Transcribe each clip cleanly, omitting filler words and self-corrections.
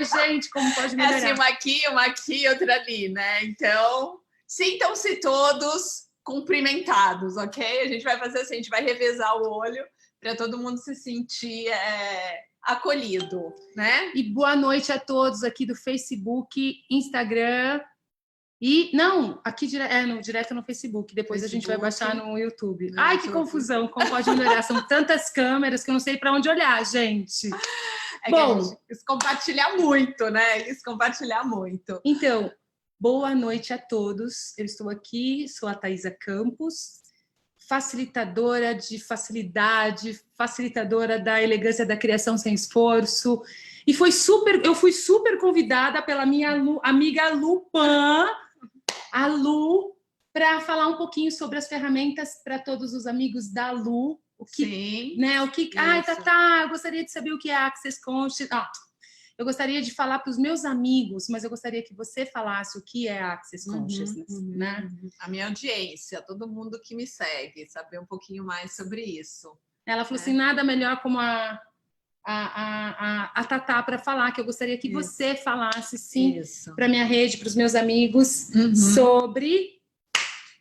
gente, como pode É melhorar. assim, uma aqui, outra ali, né? Então, sintam-se todos cumprimentados, ok? A gente vai fazer assim, a gente vai revezar o olho para todo mundo se sentir acolhido, né? E boa noite a todos aqui do Facebook, Instagram e... Não, aqui direto no Facebook. Depois a gente vai baixar no YouTube. Ai, que confusão, como pode melhorar? São tantas câmeras que eu não sei para onde olhar, gente. É bom, que a gente quis compartilhar muito, né? Quis compartilhar muito. Então, boa noite a todos. Eu estou aqui, sou a Thaisa Campos, facilitadora de facilidade, facilitadora da elegância da criação sem esforço. E eu fui super convidada pela minha amiga Lupan, a Lu, para falar um pouquinho sobre as ferramentas para todos os amigos da Lu. Sim. Né, ai, Tatá, eu gostaria de saber o que é Access Consciousness. Eu gostaria de falar para os meus amigos, mas eu gostaria que você falasse o que é Access Consciousness, né? A minha audiência, todo mundo que me segue, saber um pouquinho mais sobre isso. Ela falou assim, nada melhor como a Tatá para falar, que eu gostaria que você falasse, sim, para minha rede, para os meus amigos, sobre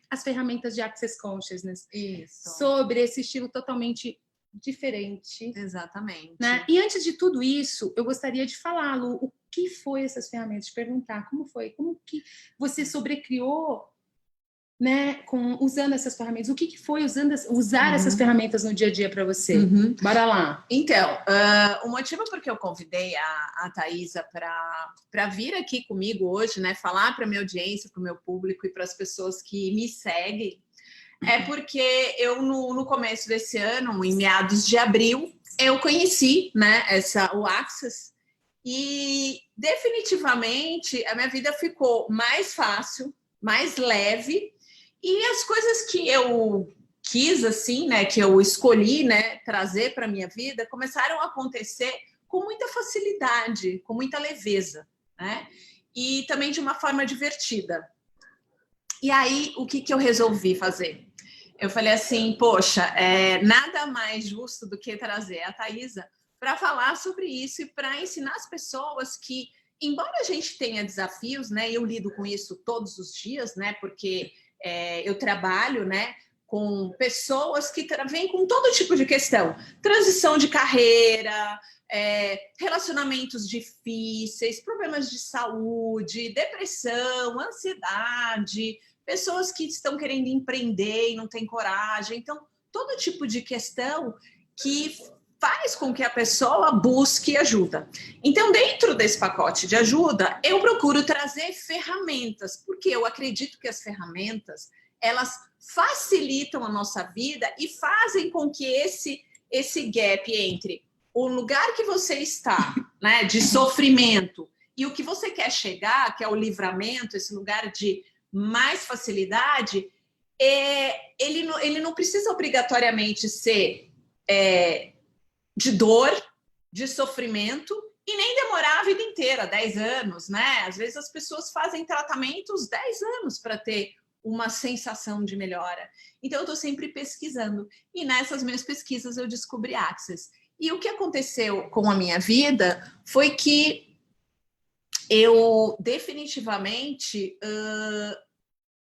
as ferramentas de Access Consciousness. Isso. Sobre esse estilo totalmente diferente. Exatamente. Né? E antes de tudo isso, eu gostaria de falar, Lu, o que foi essas ferramentas? De perguntar como foi, como que você sobrecriou, né, usando essas ferramentas? O que foi usar essas ferramentas no dia a dia para você? Bora lá. Então, o motivo por que eu convidei a Thaisa para vir aqui comigo hoje, né, falar para a minha audiência, para o meu público e para as pessoas que me seguem, é porque eu, no começo desse ano, em meados de abril, eu conheci, né, o Access e definitivamente a minha vida ficou mais fácil, mais leve e as coisas que eu quis, assim, né, que eu escolhi, né, trazer para a minha vida, começaram a acontecer com muita facilidade, com muita leveza, né, e também de uma forma divertida. E aí, o que eu resolvi fazer? Eu falei assim, poxa, nada mais justo do que trazer a Thaisa para falar sobre isso e para ensinar as pessoas que, embora a gente tenha desafios, né, eu lido com isso todos os dias, né, porque eu trabalho, né, com pessoas que vêm com todo tipo de questão, transição de carreira, relacionamentos difíceis, problemas de saúde, depressão, ansiedade, pessoas que estão querendo empreender e não têm coragem. Então, todo tipo de questão que faz com que a pessoa busque ajuda. Então, dentro desse pacote de ajuda, eu procuro trazer ferramentas, porque eu acredito que as ferramentas, elas facilitam a nossa vida e fazem com que esse gap entre o lugar que você está, né, de sofrimento, e o que você quer chegar, que é o livramento, esse lugar de mais facilidade, ele não precisa obrigatoriamente ser de dor, de sofrimento, e nem demorar a vida inteira, 10 anos, né? Às vezes as pessoas fazem tratamentos 10 anos para ter uma sensação de melhora. Então, eu estou sempre pesquisando. E nessas minhas pesquisas eu descobri Access. E o que aconteceu com a minha vida foi que eu definitivamente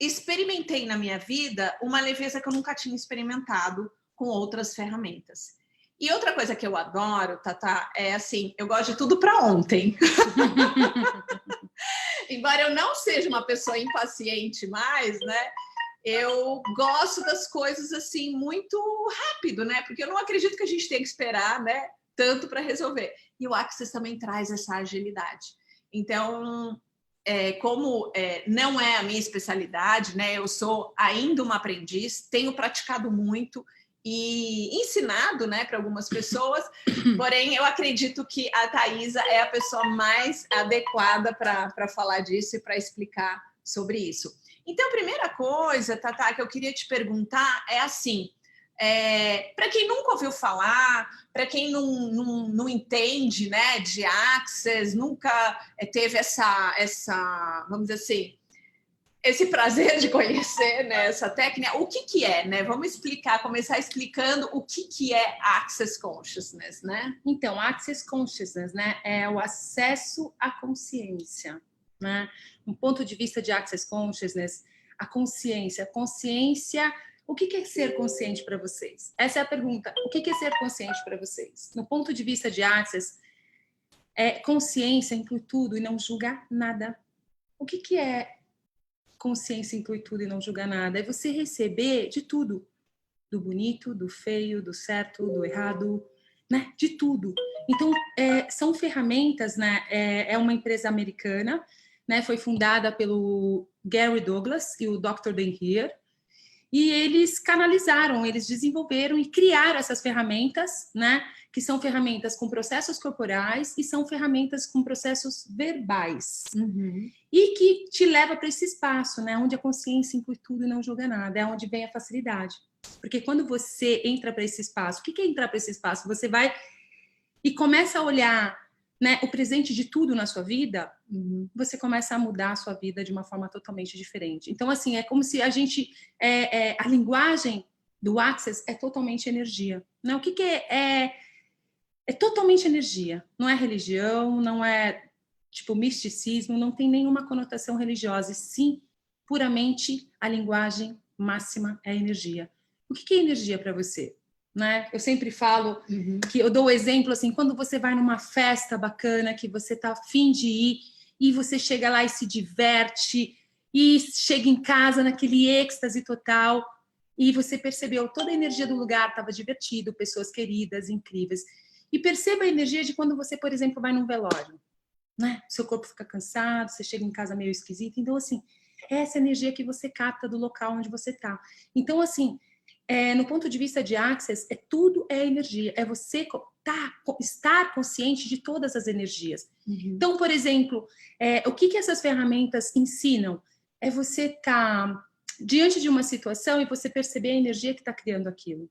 experimentei na minha vida uma leveza que eu nunca tinha experimentado com outras ferramentas. E outra coisa que eu adoro, Tatá, é assim, eu gosto de tudo para ontem. Embora eu não seja uma pessoa impaciente mais, né? Eu gosto das coisas assim muito rápido, né? Porque eu não acredito que a gente tenha que esperar, né, tanto para resolver. E o Access também traz essa agilidade. Então, como não é a minha especialidade, né? Eu sou ainda uma aprendiz, tenho praticado muito e ensinado, né, para algumas pessoas, porém eu acredito que a Thaisa é a pessoa mais adequada para falar disso e para explicar sobre isso. Então, a primeira coisa, Tatá, que eu queria te perguntar é assim, para quem nunca ouviu falar, para quem não entende, né, de Access, nunca teve essa, vamos dizer assim, esse prazer de conhecer, né, essa técnica. O que é, né? Vamos explicar, começar explicando o que é Access Consciousness, né? Então, Access Consciousness, né, é o acesso à consciência, né? Um ponto de vista de Access Consciousness, a consciência, o que é ser consciente para vocês? Essa é a pergunta. O que é ser consciente para vocês? No ponto de vista de Access, consciência inclui tudo e não julga nada. O que é consciência inclui tudo e não julga nada? É você receber de tudo. Do bonito, do feio, do certo, do errado, né? De tudo. Então, são ferramentas, né? É uma empresa americana, né? Foi fundada pelo Gary Douglas e o Dr. Dan Heer. E eles canalizaram, eles desenvolveram e criaram essas ferramentas, né? Que são ferramentas com processos corporais e são ferramentas com processos verbais. Uhum. E que te leva para esse espaço, né? Onde a consciência inclui tudo e não julga nada. É onde vem a facilidade. Porque quando você entra para esse espaço, o que é entrar para esse espaço? Você vai e começa a olhar, né, o presente de tudo na sua vida, você começa a mudar a sua vida de uma forma totalmente diferente. Então, assim, é como se a gente... a linguagem do Access é totalmente energia. Né? O que é? É totalmente energia. Não é religião, não é, tipo, misticismo, não tem nenhuma conotação religiosa. E sim, puramente a linguagem máxima é energia. O que é energia para você? Né? Eu sempre falo que eu dou o exemplo assim, quando você vai numa festa bacana, que você tá a fim de ir e você chega lá e se diverte e chega em casa naquele êxtase total e você percebeu toda a energia do lugar, estava divertido, pessoas queridas, incríveis. E perceba a energia de quando você, por exemplo, vai num velório, né? Seu corpo fica cansado, você chega em casa meio esquisito. Então, assim, essa energia que você capta do local onde você tá. Então, assim, no ponto de vista de Access, tudo é energia. É você estar consciente de todas as energias. Então, por exemplo, o que essas ferramentas ensinam? É você estar diante de uma situação e você perceber a energia que está criando aquilo,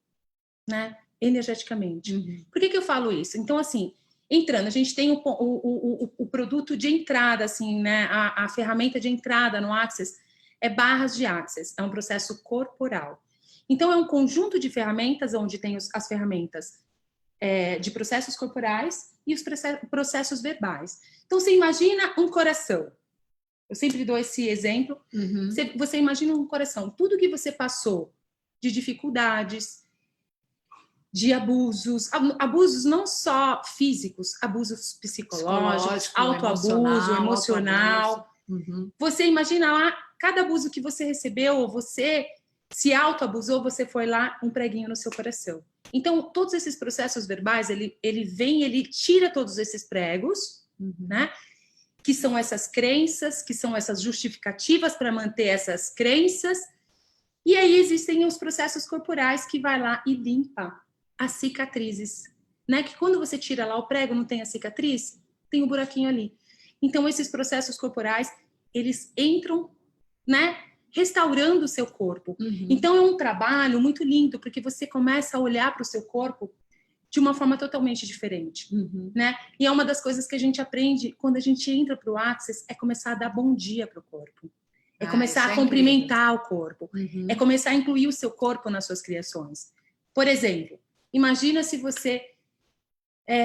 né? Energeticamente. Por que eu falo isso? Então, assim, entrando, a gente tem o produto de entrada, assim, né? A ferramenta de entrada no Access é barras de Access, é um processo corporal. Então, é um conjunto de ferramentas onde tem as ferramentas de processos corporais e os processos verbais. Então, você imagina um coração. Eu sempre dou esse exemplo. Você imagina um coração. Tudo que você passou de dificuldades, de abusos não só físicos, abusos psicológicos, autoabuso, emocional. Você imagina lá, cada abuso que você recebeu, ou você se autoabusou, você foi lá um preguinho no seu coração. Então, todos esses processos verbais, ele tira todos esses pregos, né? Que são essas crenças, que são essas justificativas para manter essas crenças. E aí existem os processos corporais que vai lá e limpa as cicatrizes, né? Que quando você tira lá o prego, não tem a cicatriz, tem um buraquinho ali. Então, esses processos corporais, eles entram, né? Restaurando o seu corpo. Então, é um trabalho muito lindo, porque você começa a olhar para o seu corpo de uma forma totalmente diferente, né? E é uma das coisas que a gente aprende quando a gente entra para o Access, é começar a dar bom dia para o corpo. É começar a cumprimentar o corpo. É começar a incluir o seu corpo nas suas criações. Por exemplo, imagina se você...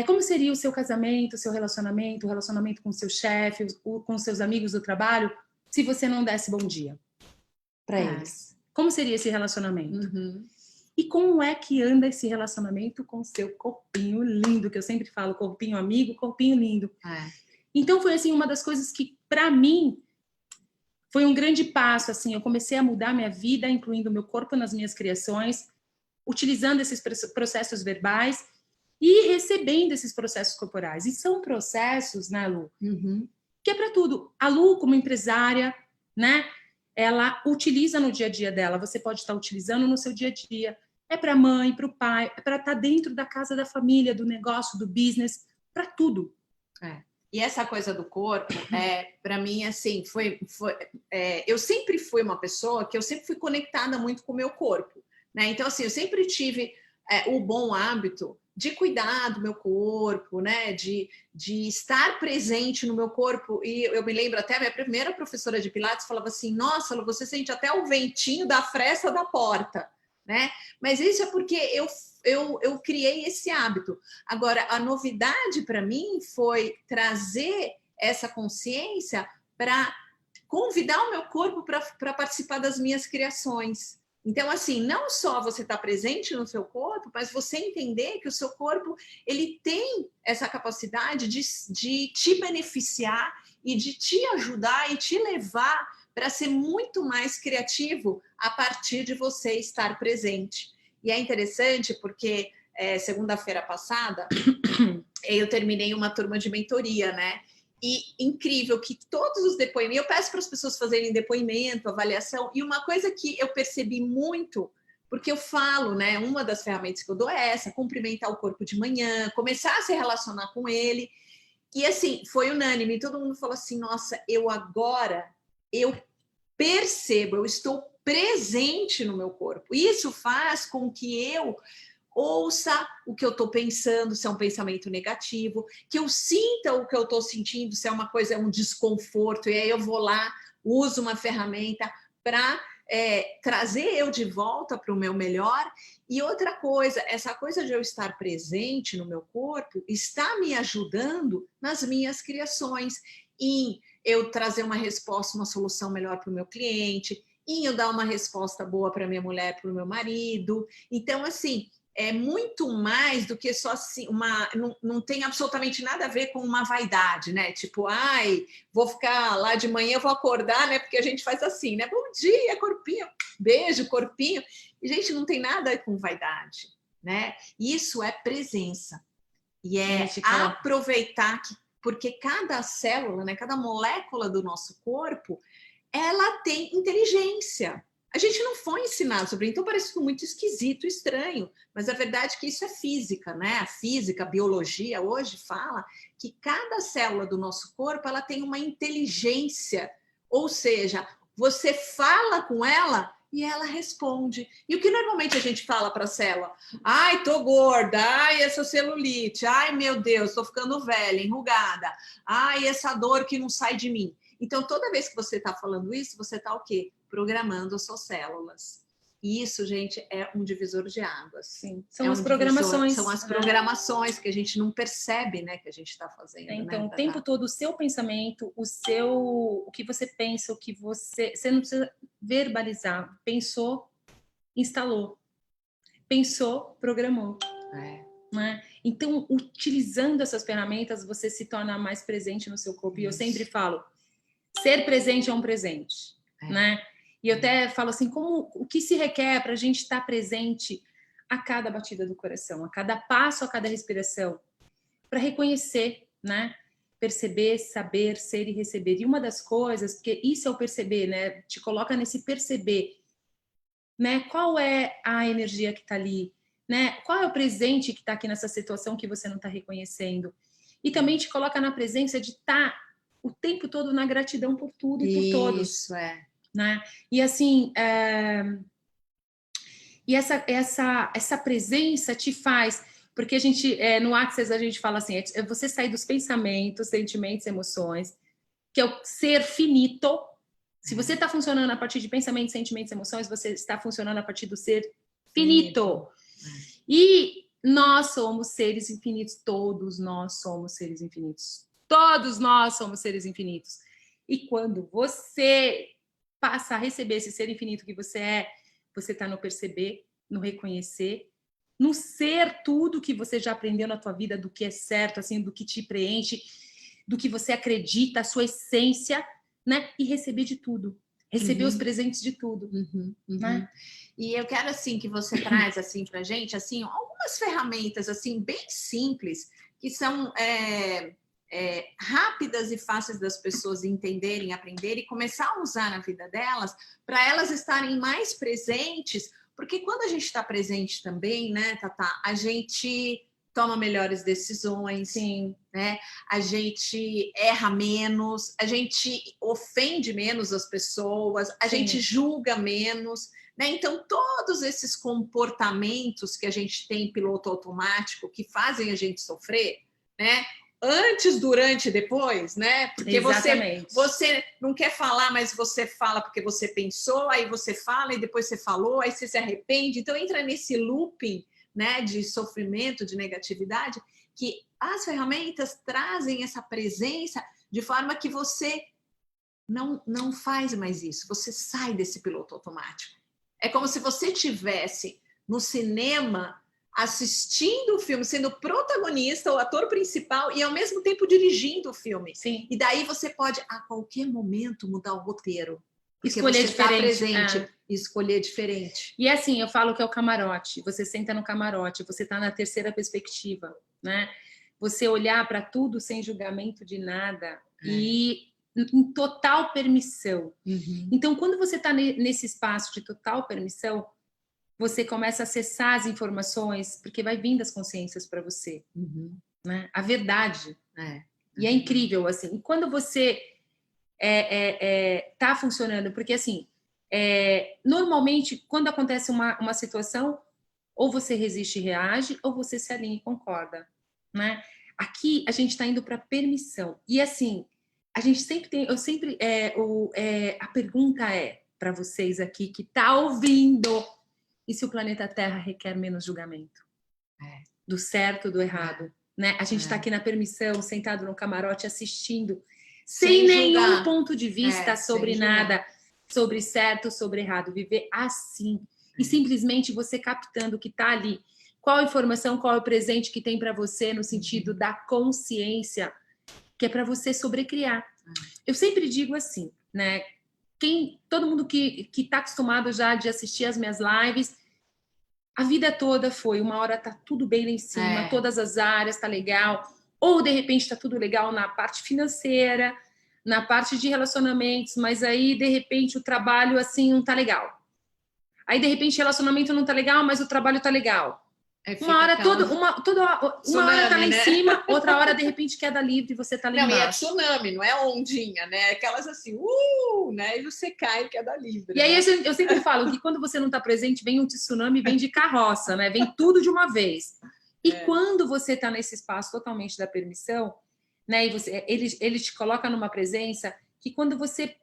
como seria o seu casamento, o seu relacionamento, o relacionamento com o seu chefe, com seus amigos do trabalho, se você não desse bom dia para eles? Como seria esse relacionamento? E como é que anda esse relacionamento com o seu corpinho lindo, que eu sempre falo, corpinho amigo, corpinho lindo. Então, foi assim, uma das coisas que, para mim, foi um grande passo, assim, eu comecei a mudar minha vida, incluindo o meu corpo nas minhas criações, utilizando esses processos verbais e recebendo esses processos corporais. E são processos, né, Lu? Que é para tudo. A Lu, como empresária, né, ela utiliza no dia a dia dela, você pode estar utilizando no seu dia a dia. É para a mãe, para o pai, é para estar dentro da casa da família, do negócio, do business, para tudo. E essa coisa do corpo, para mim, assim, eu sempre fui uma pessoa que eu sempre fui conectada muito com o meu corpo, né? Então, assim, eu sempre tive o bom hábito de cuidar do meu corpo, né? De estar presente no meu corpo. E eu me lembro até, a minha primeira professora de Pilates falava assim, nossa, Lu, você sente até o ventinho da fresta da porta, né? Mas isso é porque eu criei esse hábito. Agora, a novidade para mim foi trazer essa consciência para convidar o meu corpo para participar das minhas criações. Então, assim, não só você estar presente no seu corpo, mas você entender que o seu corpo ele tem essa capacidade de te beneficiar e de te ajudar e te levar para ser muito mais criativo a partir de você estar presente. E é interessante porque segunda-feira passada eu terminei uma turma de mentoria, né? E incrível que todos os depoimentos, eu peço para as pessoas fazerem depoimento, avaliação, e uma coisa que eu percebi muito, porque eu falo, né? Uma das ferramentas que eu dou é essa, cumprimentar o corpo de manhã, começar a se relacionar com ele. E assim, foi unânime, todo mundo falou assim: nossa, eu percebo, eu estou presente no meu corpo. Isso faz com que eu ouça o que eu estou pensando, se é um pensamento negativo, que eu sinta o que eu estou sentindo, se é uma coisa, é um desconforto, e aí eu vou lá, uso uma ferramenta para trazer eu de volta para o meu melhor. E outra coisa, essa coisa de eu estar presente no meu corpo está me ajudando nas minhas criações, em eu trazer uma resposta, uma solução melhor para o meu cliente, em eu dar uma resposta boa para minha mulher, para o meu marido. Então, assim, é muito mais do que só assim, não tem absolutamente nada a ver com uma vaidade, né? Tipo, ai, vou ficar lá de manhã, eu vou acordar, né? Porque a gente faz assim, né? Bom dia, corpinho, beijo, corpinho. E, gente, não tem nada com vaidade, né? Isso é presença. E é aproveitar que, porque cada célula, né? Cada molécula do nosso corpo, ela tem inteligência. A gente não foi ensinado sobre, então parece tudo muito esquisito, estranho, mas a verdade é que isso é física, né? A física, a biologia hoje fala que cada célula do nosso corpo ela tem uma inteligência, ou seja, você fala com ela e ela responde. E o que normalmente a gente fala para a célula? Ai, tô gorda, ai, essa celulite, ai, meu Deus, tô ficando velha, enrugada, ai, essa dor que não sai de mim. Então, toda vez que você está falando isso, você está o quê? Programando as suas células. E isso, gente, é um divisor de águas. Sim, são as programações. São as programações que a gente não percebe, né, que a gente está fazendo. Então, né, o tempo todo, o seu pensamento, o que você pensa, você não precisa verbalizar. Pensou, instalou. Pensou, programou. Né? Então, utilizando essas ferramentas, você se torna mais presente no seu corpo. Isso. E eu sempre falo, ser presente é um presente, né? E eu até falo assim, o que se requer para a gente estar presente a cada batida do coração, a cada passo, a cada respiração, para reconhecer, né? Perceber, saber, ser e receber. E uma das coisas, porque isso é o perceber, né? Te coloca nesse perceber, né? Qual é a energia que está ali, né? Qual é o presente que está aqui nessa situação que você não está reconhecendo? E também te coloca na presença de estar o tempo todo na gratidão por tudo e por todos. Isso, né? E assim, e essa presença te faz, porque a gente, no Access a gente fala assim, é você sair dos pensamentos, sentimentos, emoções, que é o ser finito. Se você está funcionando a partir de pensamentos, sentimentos, emoções, você está funcionando a partir do ser finito. E nós somos seres infinitos, todos nós somos seres infinitos. Todos nós somos seres infinitos. E quando você passa a receber esse ser infinito que você está no perceber, no reconhecer, no ser tudo que você já aprendeu na tua vida, do que é certo, assim, do que te preenche, do que você acredita, a sua essência, né? E receber de tudo. Receber os presentes de tudo. Né? E eu quero, assim, que você traz, assim, pra gente, assim, algumas ferramentas, assim, bem simples, que são rápidas e fáceis das pessoas entenderem, aprenderem e começar a usar na vida delas, para elas estarem mais presentes, porque quando a gente está presente também, né, Tatá, a gente toma melhores decisões, Sim. né? A gente erra menos, a gente ofende menos as pessoas, a Sim. gente julga menos, né? Então, todos esses comportamentos que a gente tem em piloto automático que fazem a gente sofrer, né? Antes, durante e depois, né? Porque você não quer falar, mas você fala porque você pensou, aí você fala e depois você falou, aí você se arrepende. Então, entra nesse looping, né, de sofrimento, de negatividade, que as ferramentas trazem essa presença de forma que você não faz mais isso, você sai desse piloto automático. É como se você tivesse no cinema assistindo o filme, sendo protagonista, o ator principal, e ao mesmo tempo dirigindo o filme. Sim. E daí você pode, a qualquer momento, mudar o roteiro. Porque Escolher você está diferente. presente e escolher diferente. E assim, eu falo que é o camarote. Você senta no camarote, você está na terceira perspectiva, né? Você olhar para tudo sem julgamento de nada e em total permissão. Uhum. Então, quando você está nesse espaço de total permissão, você começa a acessar as informações, porque vai vindo as consciências para você, né? A verdade. E é incrível, assim. E quando você tá funcionando, porque assim, normalmente, quando acontece uma situação, ou você resiste e reage, ou você se alinha e concorda, né? Aqui a gente está indo para permissão. E assim, a gente sempre tem, a pergunta é para vocês aqui que tá ouvindo: e se o planeta Terra requer menos julgamento? Do certo, do errado, né? A gente está aqui na permissão, sentado no camarote, assistindo, sem nenhum ponto de vista sobre nada, sobre certo, sobre errado. Viver assim. E simplesmente você captando o que está ali. Qual a informação, qual é o presente que tem para você no sentido da consciência, que é para você sobrecriar. Eu sempre digo assim, né? Todo mundo que está acostumado já de assistir as minhas lives, a vida toda foi, uma hora tá tudo bem lá em cima, todas as áreas tá legal, ou de repente tá tudo legal na parte financeira, na parte de relacionamentos, mas aí de repente o trabalho assim não tá legal. Aí de repente o relacionamento não tá legal, mas o trabalho tá legal. Uma hora hora tá lá em cima, outra hora de repente queda livre e você tá lá embaixo. Não, e é tsunami, não é ondinha, né? Aquelas assim, né? E você cai e queda livre. E aí eu sempre falo que quando você não tá presente, vem um tsunami, vem de carroça, né? Vem tudo de uma vez. E quando você tá nesse espaço totalmente da permissão, né? E ele te coloca numa presença que quando você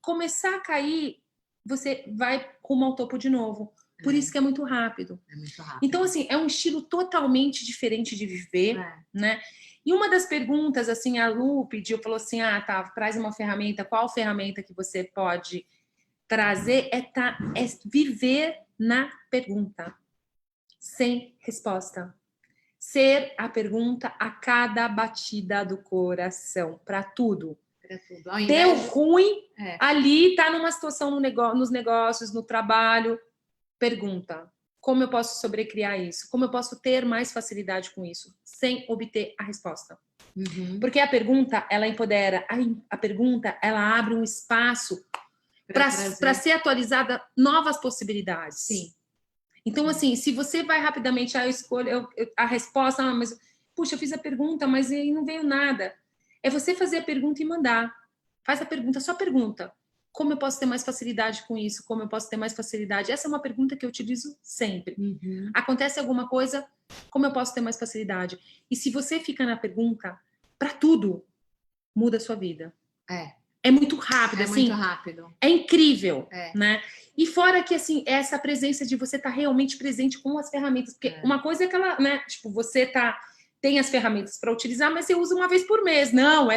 começar a cair, você vai rumo ao topo de novo. Por isso que é muito rápido. É muito rápido. Então, assim, é um estilo totalmente diferente de viver, né? E uma das perguntas, assim, a Lu pediu, falou assim, traz uma ferramenta, qual ferramenta que você pode trazer? É viver na pergunta, sem resposta. Ser a pergunta a cada batida do coração, para tudo. Deu ruim, ali tá numa situação nos negócios, no trabalho, pergunta: como eu posso sobrecriar isso? Como eu posso ter mais facilidade com isso? Sem obter a resposta. Porque a pergunta, ela empodera. A pergunta, ela abre um espaço para ser atualizada novas possibilidades. Sim. Então, assim, se você vai rapidamente, eu escolho a resposta, mas, puxa, eu fiz a pergunta, mas aí não veio nada. É você fazer a pergunta e mandar. Faz a pergunta, só pergunta. Como eu posso ter mais facilidade com isso? Como eu posso ter mais facilidade? Essa é uma pergunta que eu utilizo sempre. Acontece alguma coisa, como eu posso ter mais facilidade? E se você fica na pergunta, para tudo, muda a sua vida. É muito rápido, assim. Muito rápido. É incrível, né? E fora que, assim, essa presença de você estar realmente presente com as ferramentas. Porque uma coisa é aquela, né? Tipo, você tem as ferramentas para utilizar, mas você usa uma vez por mês. Não,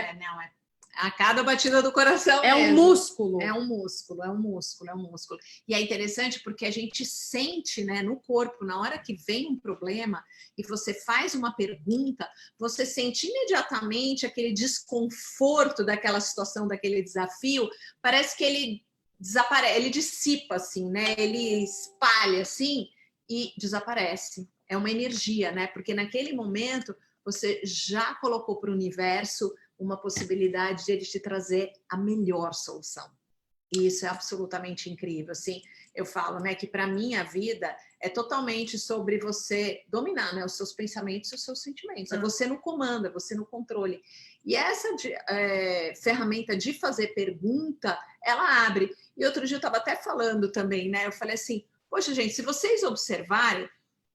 a cada batida do coração um músculo. É um músculo, é um músculo, é um músculo. E é interessante porque a gente sente, né, no corpo, na hora que vem um problema e você faz uma pergunta, você sente imediatamente aquele desconforto daquela situação, daquele desafio, parece que ele desaparece, ele dissipa, assim, né? Ele espalha, assim, e desaparece. É uma energia, né? Porque naquele momento você já colocou para o universo uma possibilidade de ele te trazer a melhor solução. E isso é absolutamente incrível. Assim, eu falo, né, que para mim a vida é totalmente sobre você dominar, né, os seus pensamentos e os seus sentimentos. É você no comando, é você no controle. E essa ferramenta de fazer pergunta, ela abre. E outro dia eu estava até falando também, né? Eu falei assim, poxa, gente, se vocês observarem,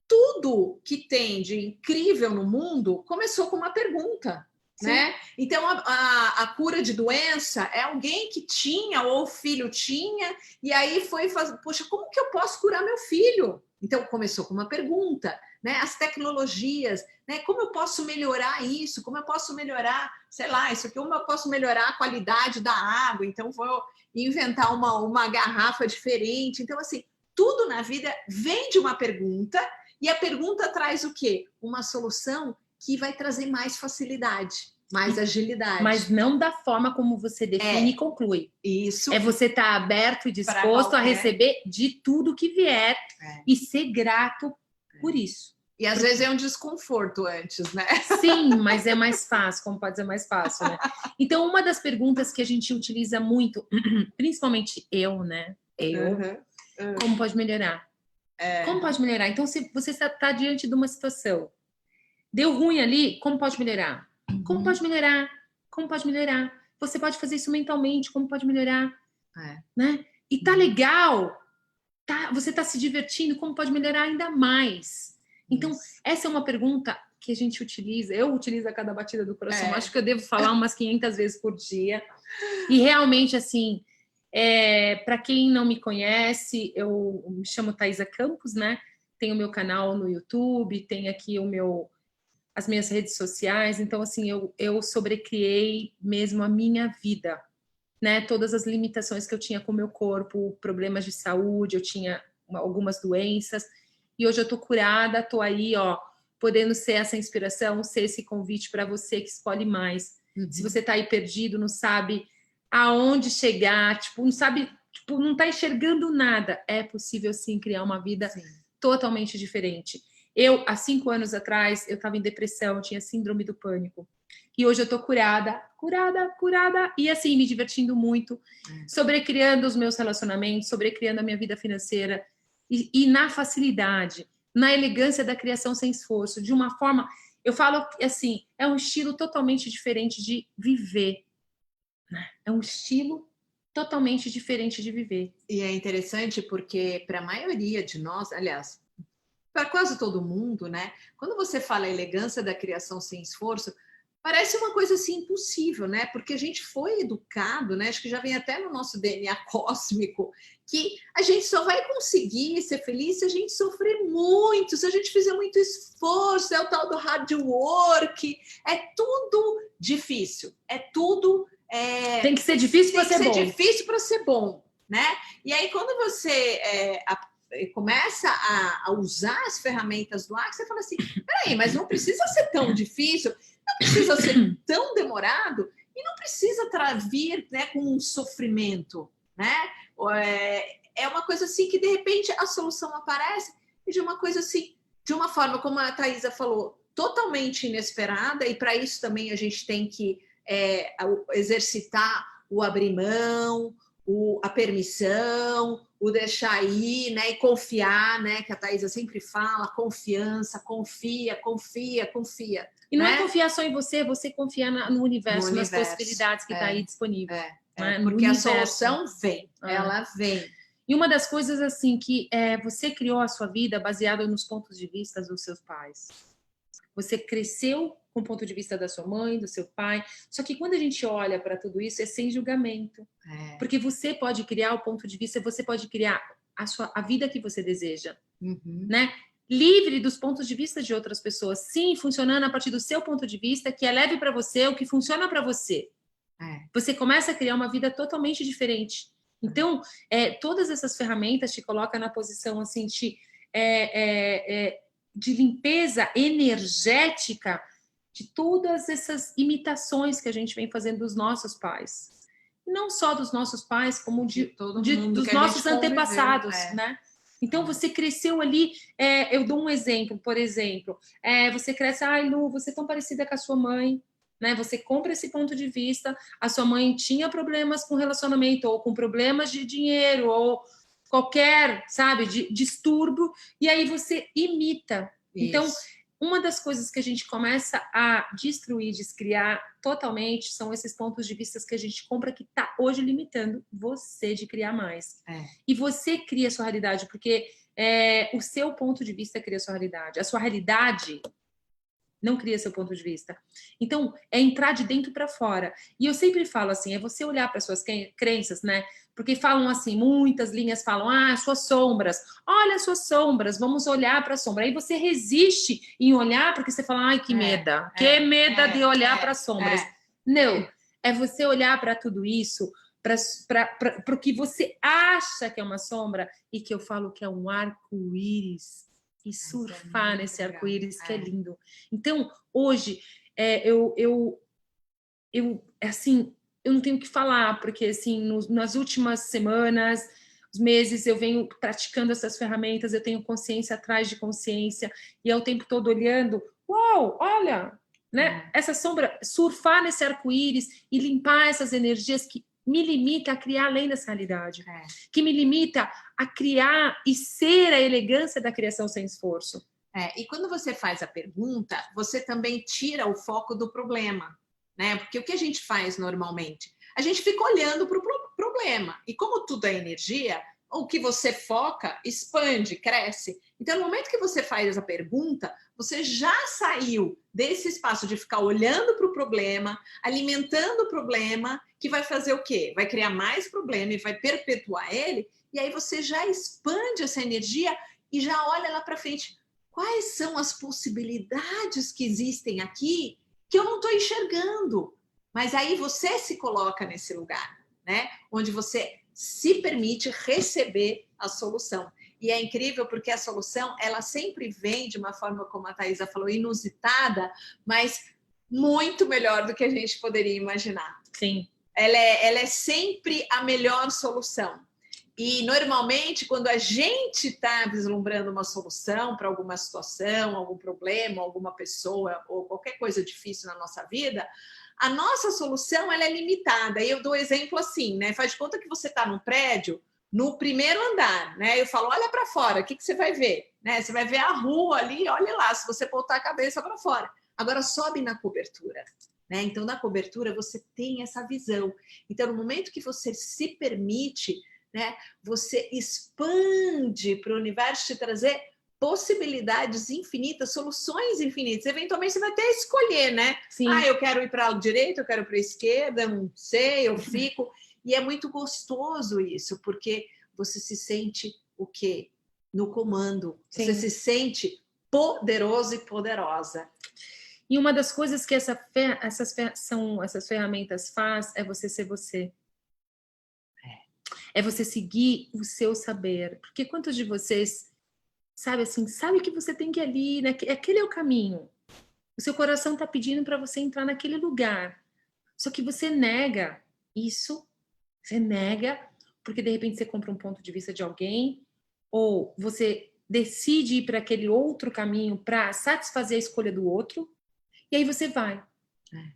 tudo que tem de incrível no mundo começou com uma pergunta. Né? Então, a cura de doença é alguém que tinha, ou o filho tinha, e aí foi fazer, poxa, como que eu posso curar meu filho? Então, começou com uma pergunta, né? As tecnologias, né? Como eu posso melhorar isso? Como eu posso melhorar, sei lá, isso aqui, como eu posso melhorar a qualidade da água? Então, vou inventar uma garrafa diferente. Então, assim, tudo na vida vem de uma pergunta, e a pergunta traz o quê? Uma solução que vai trazer mais facilidade, mais agilidade. Mas não da forma como você define e conclui. Isso. É você estar aberto e disposto a receber de tudo que vier e ser grato por isso. E às vezes é um desconforto antes, né? Sim, mas é mais fácil, como pode ser mais fácil, né? Então, uma das perguntas que a gente utiliza muito, principalmente eu, né? Como pode melhorar? Como pode melhorar? Então, se você está diante de uma situação, deu ruim ali, como pode melhorar? Como pode melhorar? Como pode melhorar? Você pode fazer isso mentalmente, como pode melhorar? Né? E tá legal, você tá se divertindo, como pode melhorar ainda mais? Então, essa é uma pergunta que a gente utiliza, eu utilizo a cada batida do coração, acho que eu devo falar umas 500 vezes por dia. E realmente, assim, para quem não me conhece, eu me chamo Thaisa Campos, né? Tenho o meu canal no YouTube, tenho aqui as minhas redes sociais. Então, assim, eu sobrecriei mesmo a minha vida, né? Todas as limitações que eu tinha com o meu corpo, problemas de saúde, eu tinha algumas doenças. E hoje eu tô curada, tô aí, ó, podendo ser essa inspiração, ser esse convite para você que escolhe mais. Se você tá aí perdido, não sabe aonde chegar, tipo, não sabe, tipo, não tá enxergando nada, é possível sim criar uma vida totalmente diferente. Eu, há 5 anos atrás, eu estava em depressão, tinha síndrome do pânico. E hoje eu tô curada, e assim, me divertindo muito, sobrecriando os meus relacionamentos, sobrecriando a minha vida financeira, e na facilidade, na elegância da criação sem esforço, de uma forma, eu falo assim, é um estilo totalmente diferente de viver, né? É um estilo totalmente diferente de viver. E é interessante porque para a maioria de nós, aliás, para quase todo mundo, né? Quando você fala elegância da criação sem esforço, parece uma coisa assim impossível, né? Porque a gente foi educado, né? Acho que já vem até no nosso DNA cósmico, que a gente só vai conseguir ser feliz se a gente sofrer muito, se a gente fizer muito esforço, é o tal do hard work, é tudo difícil, é tudo. Tem que ser difícil para ser bom. Tem que ser difícil para ser bom, né? E aí, quando você começa a usar as ferramentas do Axis, você fala assim, peraí, mas não precisa ser tão difícil, não precisa ser tão demorado, e não precisa vir, né, com um sofrimento, né? É uma coisa assim que, de repente, a solução aparece, e de uma coisa assim, de uma forma, como a Thaisa falou, totalmente inesperada, e para isso também a gente tem que exercitar o abrir mão, a permissão, o deixar ir, né, e confiar, né, que a Thaisa sempre fala, confiança, confia. E não é confiar só em você, você confiar no universo, nas possibilidades que está aí disponível. Porque a solução vem, ela vem. E uma das coisas, assim, que você criou a sua vida baseada nos pontos de vista dos seus pais. Você cresceu com o ponto de vista da sua mãe, do seu pai. Só que quando a gente olha para tudo isso, é sem julgamento. Porque você pode criar o ponto de vista, você pode criar a vida que você deseja. Né? Livre dos pontos de vista de outras pessoas. Sim, funcionando a partir do seu ponto de vista, que é leve para você, o que funciona para você. Você começa a criar uma vida totalmente diferente. Então, todas essas ferramentas te colocam na posição assim de limpeza energética de todas essas imitações que a gente vem fazendo dos nossos pais. E não só dos nossos pais, como dos nossos antepassados, né? Então, você cresceu ali... eu dou um exemplo, por exemplo. Você cresce... Ai, Lu, você é tão parecida com a sua mãe, né? Você compra esse ponto de vista, a sua mãe tinha problemas com relacionamento, ou com problemas de dinheiro, ou qualquer, sabe, de distúrbio, e aí você imita. Então, uma das coisas que a gente começa a destruir, descriar totalmente, são esses pontos de vista que a gente compra que está hoje limitando você de criar mais. E você cria a sua realidade, porque o seu ponto de vista cria a sua realidade. A sua realidade não cria seu ponto de vista. Então, é entrar de dentro para fora. E eu sempre falo assim, é você olhar para suas crenças, né? Porque falam assim, muitas linhas falam, suas sombras. Olha as suas sombras, vamos olhar para a sombra. Aí você resiste em olhar, porque você fala, ai, que meda. Que meda de olhar para as sombras. Não, é você olhar para tudo isso, para o que você acha que é uma sombra, e que eu falo que é um arco-íris. E surfar nesse arco-íris, que é lindo. Então, hoje, assim, eu não tenho o que falar, porque, assim, nas últimas semanas, os meses, eu venho praticando essas ferramentas, eu tenho consciência atrás de consciência, e é o tempo todo olhando, uau, olha, né? Essa sombra, surfar nesse arco-íris e limpar essas energias que me limita a criar além dessa realidade, que me limita a criar e ser a elegância da criação sem esforço. E quando você faz a pergunta, você também tira o foco do problema, né? Porque o que a gente faz normalmente? A gente fica olhando para o problema, e como tudo é energia, o que você foca expande, cresce. Então, no momento que você faz a pergunta, você já saiu desse espaço de ficar olhando para o problema, alimentando o problema, que vai fazer o quê? Vai criar mais problema e vai perpetuar ele, e aí você já expande essa energia e já olha lá para frente. Quais são as possibilidades que existem aqui que eu não estou enxergando? Mas aí você se coloca nesse lugar, né? Onde você se permite receber a solução. E é incrível porque a solução, ela sempre vem de uma forma, como a Thaisa falou, inusitada, mas muito melhor do que a gente poderia imaginar. Sim. Ela é sempre a melhor solução. E, normalmente, quando a gente está vislumbrando uma solução para alguma situação, algum problema, alguma pessoa ou qualquer coisa difícil na nossa vida, a nossa solução ela é limitada. E eu dou exemplo assim, né? Faz de conta que você está num prédio, no primeiro andar, né? Eu falo, olha para fora, o que você vai ver? Né? Você vai ver a rua ali, olha lá, se você botar a cabeça para fora. Agora, sobe na cobertura. Né? Então, na cobertura, você tem essa visão. Então, no momento que você se permite... né? Você expande para o universo te trazer possibilidades infinitas, soluções infinitas. Eventualmente você vai até escolher, né? Sim. Eu quero ir para a direita, eu quero ir para a esquerda, não sei, eu fico. E é muito gostoso isso, porque você se sente o quê? No comando. Sim. Você se sente poderoso e poderosa. E uma das coisas que essas ferramentas faz é você ser você. É você seguir o seu saber. Porque quantos de vocês, sabe que você tem que ir ali, aquele é o caminho. O seu coração está pedindo para você entrar naquele lugar. Só que você nega isso, você nega, porque de repente você compra um ponto de vista de alguém, ou você decide ir para aquele outro caminho para satisfazer a escolha do outro, e aí você vai.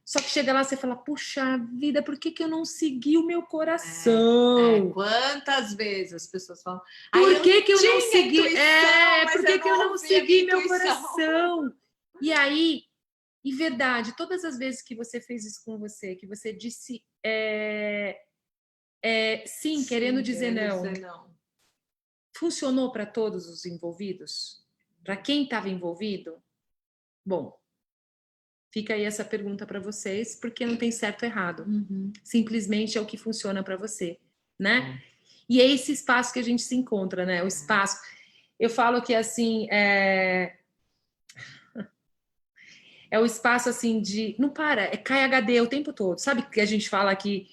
Só que chega lá, você fala, puxa vida, por que eu não segui o meu coração? Quantas vezes as pessoas falam, por que eu não segui? Por que eu não segui meu coração? E aí, e verdade, todas as vezes que você fez isso com você, que você disse sim, querendo dizer não, funcionou para todos os envolvidos? Para quem estava envolvido? Bom, fica aí essa pergunta para vocês, porque não tem certo ou errado. Simplesmente é o que funciona para você, né? E é esse espaço que a gente se encontra, né? O espaço. Eu falo que, assim, é o espaço, assim, de... Não para, cai HD o tempo todo. Sabe que a gente fala aqui,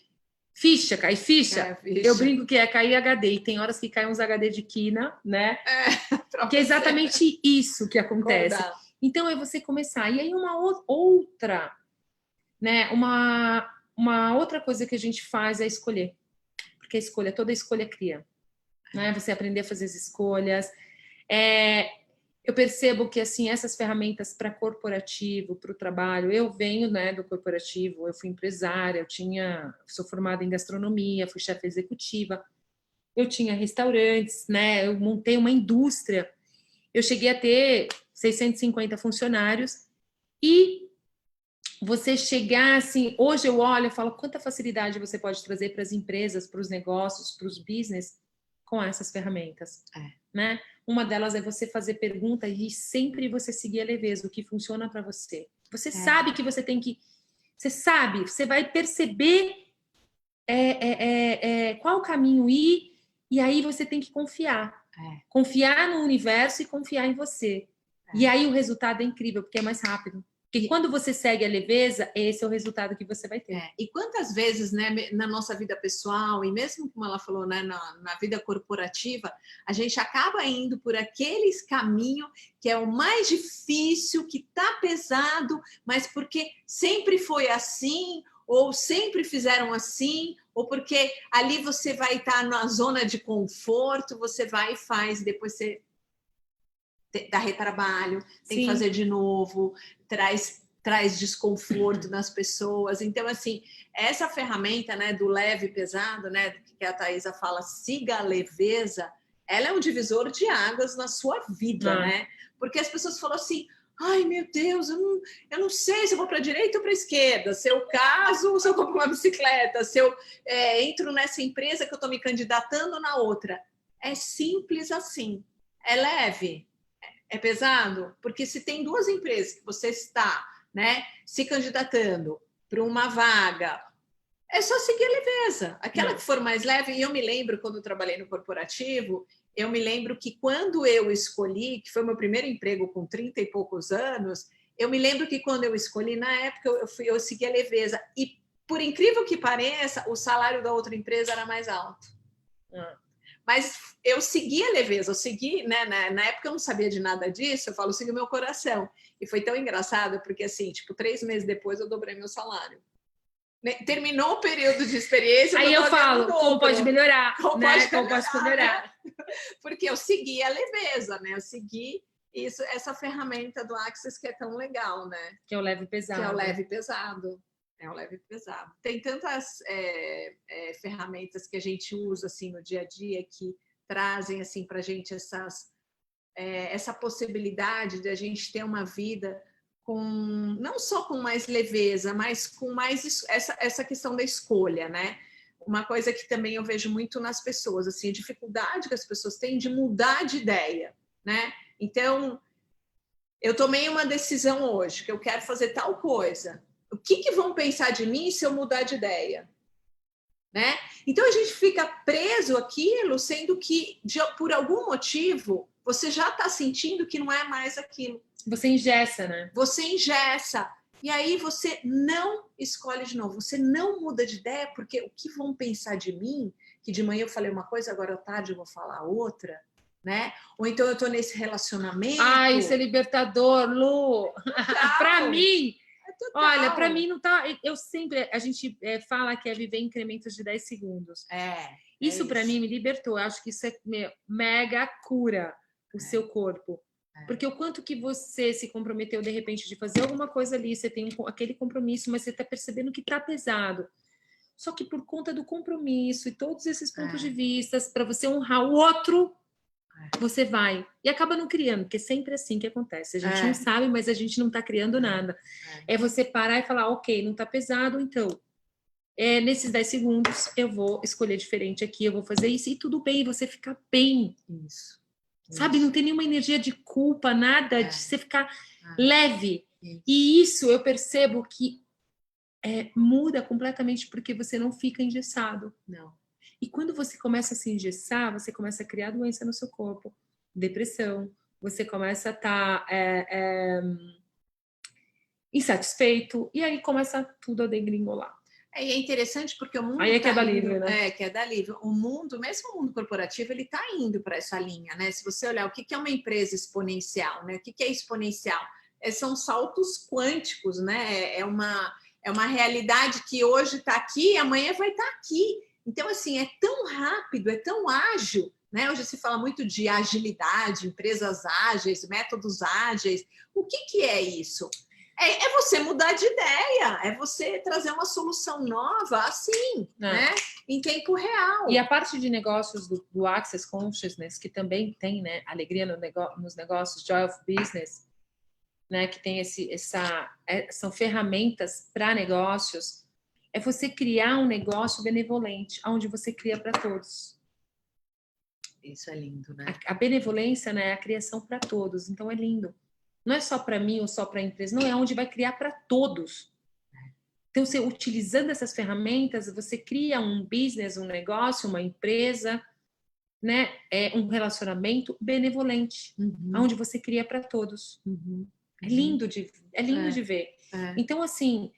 ficha, cai ficha? Eu brinco que é cair HD. E tem horas que cai uns HD de quina, né? Que é exatamente isso que acontece. Então, é você começar. E aí, uma outra, né? Uma outra coisa que a gente faz é escolher. Porque toda escolha cria. Né? Você aprender a fazer as escolhas. Eu percebo que, assim, essas ferramentas para corporativo, para o trabalho, eu venho, né, do corporativo, eu fui empresária, sou formada em gastronomia, fui chefe executiva, eu tinha restaurantes, né, eu montei uma indústria, eu cheguei a ter 650 funcionários e você chegar, assim, hoje eu olho e falo quanta facilidade você pode trazer para as empresas, para os negócios, para os business com essas ferramentas, né? Uma delas é você fazer pergunta e sempre você seguir a leveza, o que funciona para você. Você sabe que você tem que... Você sabe, você vai perceber qual caminho ir e aí você tem que confiar. Confiar no universo e confiar em você. E aí o resultado é incrível, porque é mais rápido. Porque quando você segue a leveza, esse é o resultado que você vai ter. E quantas vezes, né, na nossa vida pessoal, e mesmo como ela falou, né, na vida corporativa, a gente acaba indo por aqueles caminhos que é o mais difícil, que tá pesado, mas porque sempre foi assim, ou sempre fizeram assim, ou porque ali você vai estar na zona de conforto, você vai e faz, depois você dá retrabalho, tem que fazer de novo, traz desconforto nas pessoas. Então, assim, essa ferramenta, né, do leve e pesado, né, que a Thaisa fala, siga a leveza, ela é um divisor de águas na sua vida, né? Porque as pessoas falam assim, ai, meu Deus, eu não sei se eu vou para a direita ou para a esquerda, se eu caso, se eu compro uma bicicleta, se eu entro nessa empresa que eu estou me candidatando na outra. É simples assim, é leve. É pesado? Porque se tem duas empresas que você está, né, se candidatando para uma vaga, é só seguir a leveza. Aquela que for mais leve, e eu me lembro, quando eu trabalhei no corporativo, eu me lembro que quando eu escolhi, que foi meu primeiro emprego com 30 e poucos anos, eu me lembro que quando eu escolhi, na época, eu segui a leveza. E, por incrível que pareça, o salário da outra empresa era mais alto. Mas eu segui a leveza, eu segui, né? Na época eu não sabia de nada disso, eu falo, segui o meu coração. E foi tão engraçado, porque assim, tipo, 3 meses depois eu dobrei meu salário. Terminou o período de experiência. Aí eu falo, como pode melhorar? Como pode melhorar? Né? Porque eu segui a leveza, né? Eu segui essa ferramenta do Access que é tão legal, né? Que é o leve e pesado. Que é o leve e pesado. É o leve e pesado. Tem tantas ferramentas que a gente usa assim no dia a dia que trazem assim para a gente essa possibilidade de a gente ter uma vida não só com mais leveza, mas com mais essa questão da escolha, né? Uma coisa que também eu vejo muito nas pessoas, assim, a dificuldade que as pessoas têm de mudar de ideia, né? Então, eu tomei uma decisão hoje, que eu quero fazer tal coisa. O que vão pensar de mim se eu mudar de ideia? Né? Então, a gente fica preso àquilo, sendo que, por algum motivo, você já está sentindo que não é mais aquilo. Você engessa, né? Você engessa. E aí você não escolhe de novo, você não muda de ideia, porque o que vão pensar de mim, que de manhã eu falei uma coisa, agora à tarde eu vou falar outra, né? Ou então eu estou nesse relacionamento... Isso é libertador, Lu! Para mim... Olha, para mim não tá... Eu sempre... A gente fala que é viver em incrementos de 10 segundos. Isso para mim me libertou. Eu acho que isso é mega cura o seu corpo. Porque o quanto que você se comprometeu, de repente, de fazer alguma coisa ali, você tem aquele compromisso, mas você está percebendo que está pesado. Só que por conta do compromisso e todos esses pontos de vista, para você honrar o outro, você vai. E acaba não criando, porque é sempre assim que acontece. A gente não sabe, mas a gente não está criando nada. É você parar e falar, ok, não está pesado, então... nesses 10 segundos, eu vou escolher diferente aqui, eu vou fazer isso, e tudo bem, você fica bem. Isso. Sabe, não tem nenhuma energia de culpa, nada, de você ficar leve. E isso eu percebo que muda completamente porque você não fica engessado. Não. E quando você começa a se engessar, você começa a criar doença no seu corpo, depressão, você começa a estar insatisfeito, e aí começa tudo a degringolar. E é interessante porque o mundo aí que é da livre, né? Que é da livre. O mundo, mesmo o mundo corporativo, ele está indo para essa linha, né? Se você olhar o que é uma empresa exponencial, né? O que é exponencial? São saltos quânticos, né? É uma realidade que hoje está aqui e amanhã vai estar aqui. Então, assim, é tão rápido, é tão ágil, né? Hoje se fala muito de agilidade, empresas ágeis, métodos ágeis. O que é isso? É você mudar de ideia, é você trazer uma solução nova, assim, né? Em tempo real. E a parte de negócios do Access Consciousness, que também tem, né, alegria nos negócios, Joy of Business, né, que tem são ferramentas para negócios, é você criar um negócio benevolente, onde você cria para todos. Isso é lindo, né? A benevolência, né, é a criação para todos, então é lindo. Não é só para mim ou só para a empresa, não, é onde vai criar para todos. Então, você utilizando essas ferramentas, você cria um business, um negócio, uma empresa, né, um relacionamento benevolente, onde você cria para todos. É lindo de ver. Então, assim,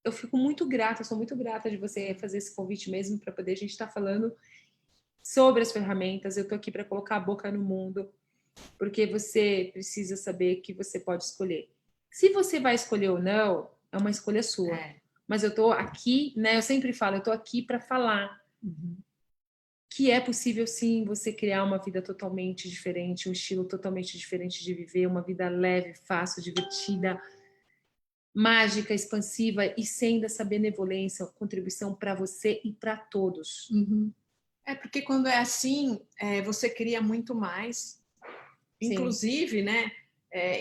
eu fico muito grata, sou muito grata de você fazer esse convite mesmo para poder a gente estar falando sobre as ferramentas. Eu estou aqui para colocar a boca no mundo, porque você precisa saber que você pode escolher. Se você vai escolher ou não, é uma escolha sua. Mas eu estou aqui, né? Eu sempre falo, eu estou aqui para falar que é possível, sim, você criar uma vida totalmente diferente, um estilo totalmente diferente de viver, uma vida leve, fácil, divertida, mágica, expansiva e sem essa benevolência, contribuição para você e para todos. Porque quando é assim, você cria muito mais. Sim. Inclusive, né?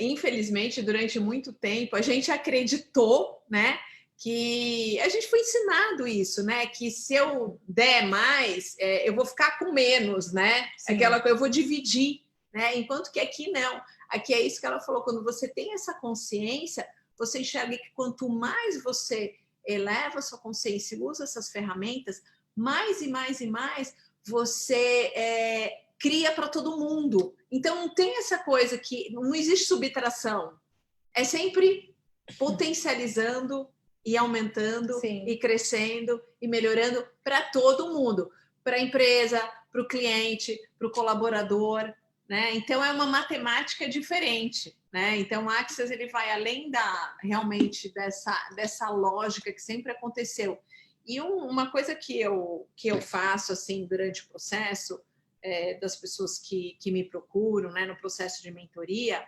Infelizmente, durante muito tempo, a gente acreditou, né? Que a gente foi ensinado isso, né? Que se eu der mais, eu vou ficar com menos, né? Sim. Aquela coisa, eu vou dividir, né? Enquanto que aqui não. Aqui é isso que ela falou, quando você tem essa consciência, você enxerga que quanto mais você eleva a sua consciência e usa essas ferramentas, mais e mais e mais você cria para todo mundo. Então, não tem essa coisa que não existe subtração. É sempre potencializando e aumentando, sim, e crescendo e melhorando para todo mundo, para a empresa, para o cliente, para o colaborador, né? Então, é uma matemática diferente, né? Então, o Access ele vai além realmente dessa lógica que sempre aconteceu. E uma coisa que eu faço assim durante o processo das pessoas que me procuram, né, no processo de mentoria,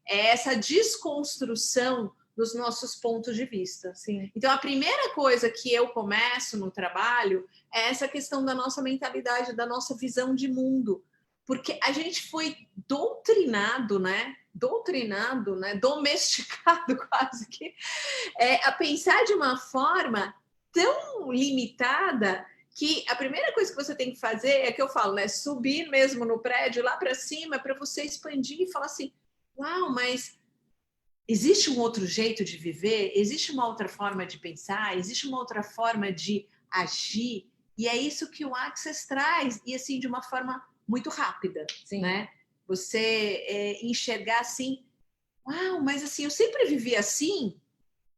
é essa desconstrução dos nossos pontos de vista. Sim. Então, a primeira coisa que eu começo no trabalho é essa questão da nossa mentalidade, da nossa visão de mundo. Porque a gente foi doutrinado, né? Domesticado quase que, a pensar de uma forma tão limitada que a primeira coisa que você tem que fazer é que eu falo, né? Subir mesmo no prédio lá para cima para você expandir e falar assim, uau, mas existe um outro jeito de viver? Existe uma outra forma de pensar? Existe uma outra forma de agir? E é isso que o Access traz, e assim, de uma forma muito rápida, sim, né? Você enxergar assim, uau, mas assim, eu sempre vivi assim,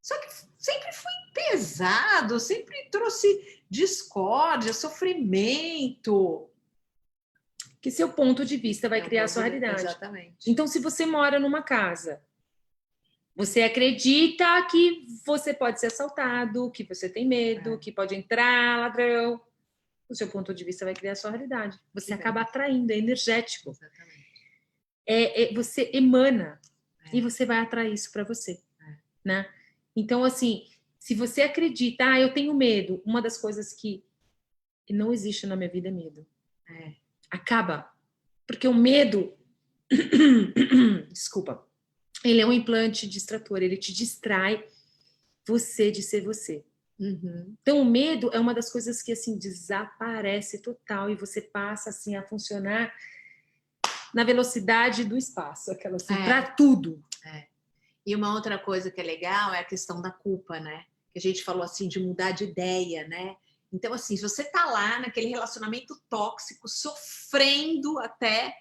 só que sempre fui pesado, sempre trouxe discórdia, sofrimento. Que seu ponto de vista vai criar a sua realidade. Exatamente. Então, se você mora numa casa, você acredita que você pode ser assaltado, que você tem medo, que pode entrar ladrão, o seu ponto de vista vai criar a sua realidade. Você acaba atraindo, é energético. Exatamente. Você emana e você vai atrair isso para você, né? Então, assim, se você acredita, eu tenho medo, uma das coisas que não existe na minha vida é medo. Acaba. Porque o medo, desculpa, ele é um implante distrator, ele te distrai você de ser você. Então, o medo é uma das coisas que, assim, desaparece total e você passa, assim, a funcionar na velocidade do espaço, aquela assim, para tudo. E uma outra coisa que é legal é a questão da culpa, né? Que a gente falou, assim, de mudar de ideia, né? Então, assim, se você tá lá naquele relacionamento tóxico, sofrendo até,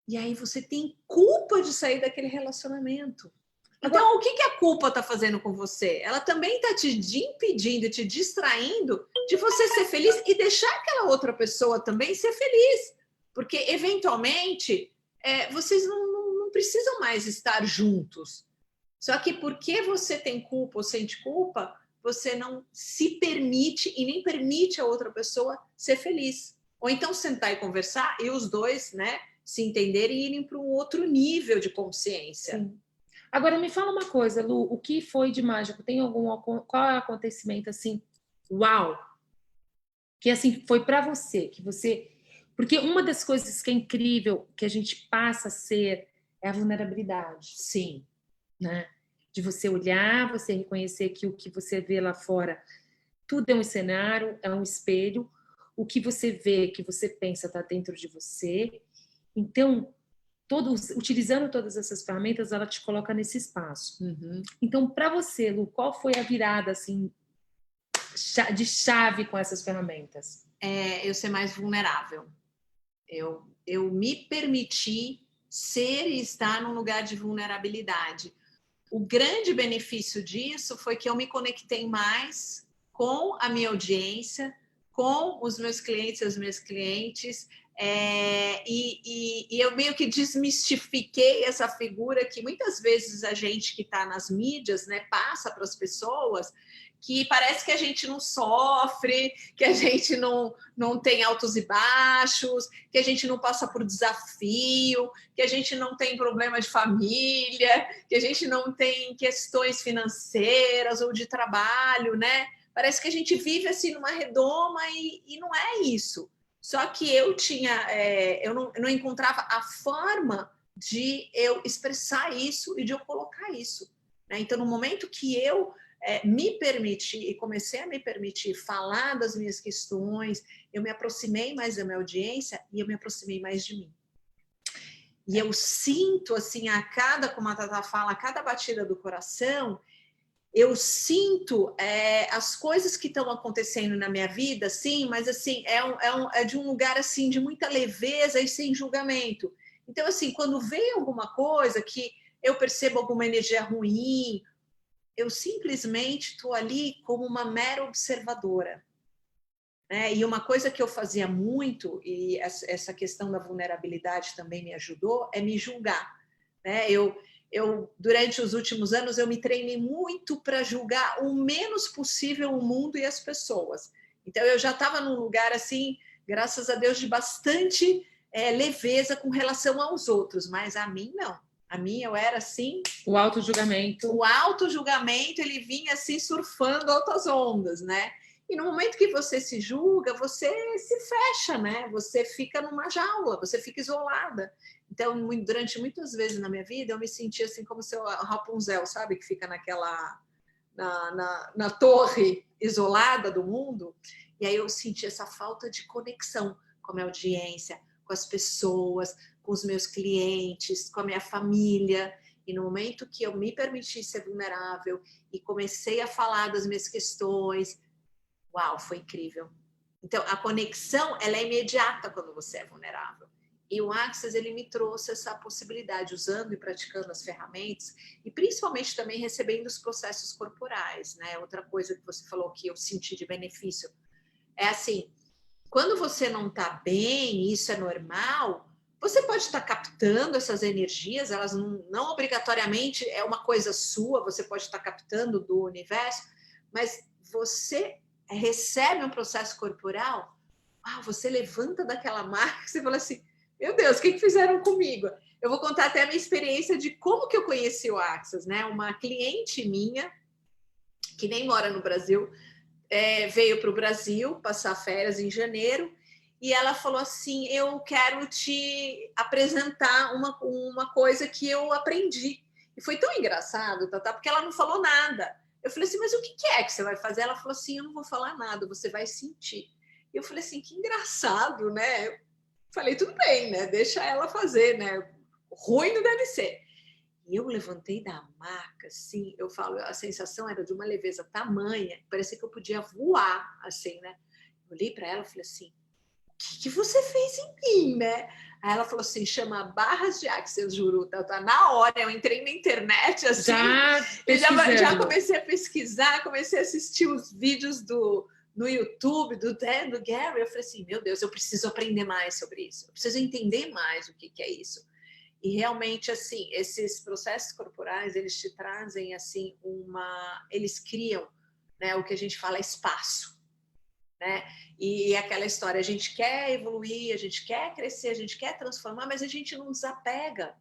e aí você tem culpa de sair daquele relacionamento. Então, agora, o que a culpa tá fazendo com você? Ela também tá te impedindo, te distraindo de você ser feliz e deixar aquela outra pessoa também ser feliz. Porque, eventualmente, vocês não precisam mais estar juntos. Só que porque você tem culpa ou sente culpa, você não se permite e nem permite a outra pessoa ser feliz. Ou então sentar e conversar e os dois, né, se entenderem e irem para um outro nível de consciência. Sim. Agora me fala uma coisa, Lu, o que foi de mágico? Tem qual é o acontecimento assim, uau, que assim foi para você, que você, porque uma das coisas que é incrível que a gente passa a ser é a vulnerabilidade. Sim. Né? De você olhar, você reconhecer que o que você vê lá fora, tudo é um cenário, é um espelho. O que você vê, que você pensa, está dentro de você. Então, utilizando todas essas ferramentas, ela te coloca nesse espaço. Uhum. Então, para você, Lu, qual foi a virada assim de chave com essas ferramentas? Eu ser mais vulnerável. Eu me permiti ser e estar num lugar de vulnerabilidade. O grande benefício disso foi que eu me conectei mais com a minha audiência, com os meus clientes e as minhas clientes, e eu meio que desmistifiquei essa figura que muitas vezes a gente que está nas mídias, né, passa para as pessoas, que parece que a gente não sofre, que a gente não tem altos e baixos, que a gente não passa por desafio, que a gente não tem problema de família, que a gente não tem questões financeiras ou de trabalho, né? Parece que a gente vive assim numa redoma e não é isso. Só que eu não encontrava a forma de eu expressar isso e de eu colocar isso. Né? Então, no momento que eu me permiti e comecei a me permitir falar das minhas questões, eu me aproximei mais da minha audiência e eu me aproximei mais de mim. E eu sinto, assim, como a Tata fala, a cada batida do coração, eu sinto as coisas que estão acontecendo na minha vida, sim, mas assim, é de um lugar assim de muita leveza e sem julgamento. Então, assim, quando vem alguma coisa que eu percebo alguma energia ruim, eu simplesmente estou ali como uma mera observadora. Né? E uma coisa que eu fazia muito, e essa questão da vulnerabilidade também me ajudou, é me julgar. Né? Durante os últimos anos, eu me treinei muito para julgar o menos possível o mundo e as pessoas. Então, eu já estava num lugar, assim, graças a Deus, de bastante leveza com relação aos outros, mas a mim, não. A mim, eu era assim... O auto-julgamento. O auto-julgamento, ele vinha assim, surfando altas ondas, né? E no momento que você se julga, você se fecha, né? Você fica numa jaula, você fica isolada. Então, durante muitas vezes na minha vida, eu me sentia assim como se eu, Rapunzel, sabe? Que fica na torre isolada do mundo. E aí eu senti essa falta de conexão com a minha audiência, com as pessoas, com os meus clientes, com a minha família. E no momento que eu me permiti ser vulnerável e comecei a falar das minhas questões, uau, foi incrível. Então, a conexão, ela é imediata quando você é vulnerável. E o Access, ele me trouxe essa possibilidade, usando e praticando as ferramentas, e principalmente também recebendo os processos corporais, né? Outra coisa que você falou que eu senti de benefício é assim, quando você não está bem, isso é normal, você pode estar captando essas energias, elas não obrigatoriamente é uma coisa sua, você pode estar captando do universo, mas você recebe um processo corporal, você levanta daquela marca, você fala assim, meu Deus, o que fizeram comigo? Eu vou contar até a minha experiência de como que eu conheci o Access, né? Uma cliente minha, que nem mora no Brasil, veio para o Brasil passar férias em janeiro, e ela falou assim, eu quero te apresentar uma coisa que eu aprendi. E foi tão engraçado, Tatá, porque ela não falou nada. Eu falei assim, mas o que é que você vai fazer? Ela falou assim, eu não vou falar nada, você vai sentir. E eu falei assim, que engraçado, né? Eu falei, tudo bem, né? Deixa ela fazer, né? Ruim não deve ser. E eu levantei da maca, assim, eu falo, a sensação era de uma leveza tamanha, parecia que eu podia voar, assim, né? Eu olhei para ela e falei assim, o que você fez em mim, né? Aí ela falou assim, chama Barras de Access, juro, tá na hora, eu entrei na internet, assim, já comecei a pesquisar, comecei a assistir os vídeos no YouTube, do Gary, eu falei assim, meu Deus, eu preciso aprender mais sobre isso, eu preciso entender mais o que é isso. E realmente, assim, esses processos corporais, eles te trazem, assim, eles criam né? O que a gente fala é espaço, né? E aquela história, a gente quer evoluir, a gente quer crescer, a gente quer transformar, mas a gente não desapega,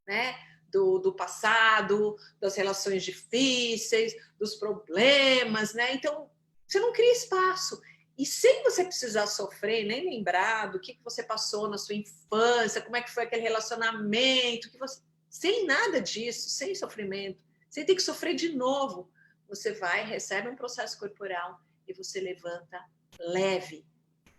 né? Do passado, das relações difíceis, dos problemas, né? Então, você não cria espaço. E sem você precisar sofrer, nem lembrar do que você passou na sua infância, como é que foi aquele relacionamento, sem nada disso, sem sofrimento, sem ter que sofrer de novo, você vai, recebe um processo corporal e você levanta leve.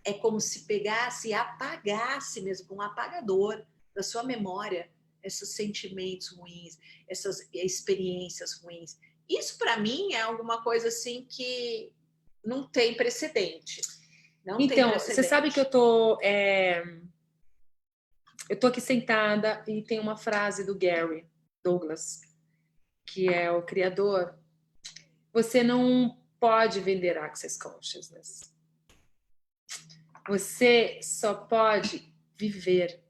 É como se pegasse e apagasse mesmo, com um apagador da sua memória, esses sentimentos ruins, essas experiências ruins. Isso, para mim, é alguma coisa assim que não tem precedente. Então, você sabe que eu tô aqui sentada e tem uma frase do Gary Douglas, que é o criador. Você não pode vender Access Consciousness. Você só pode viver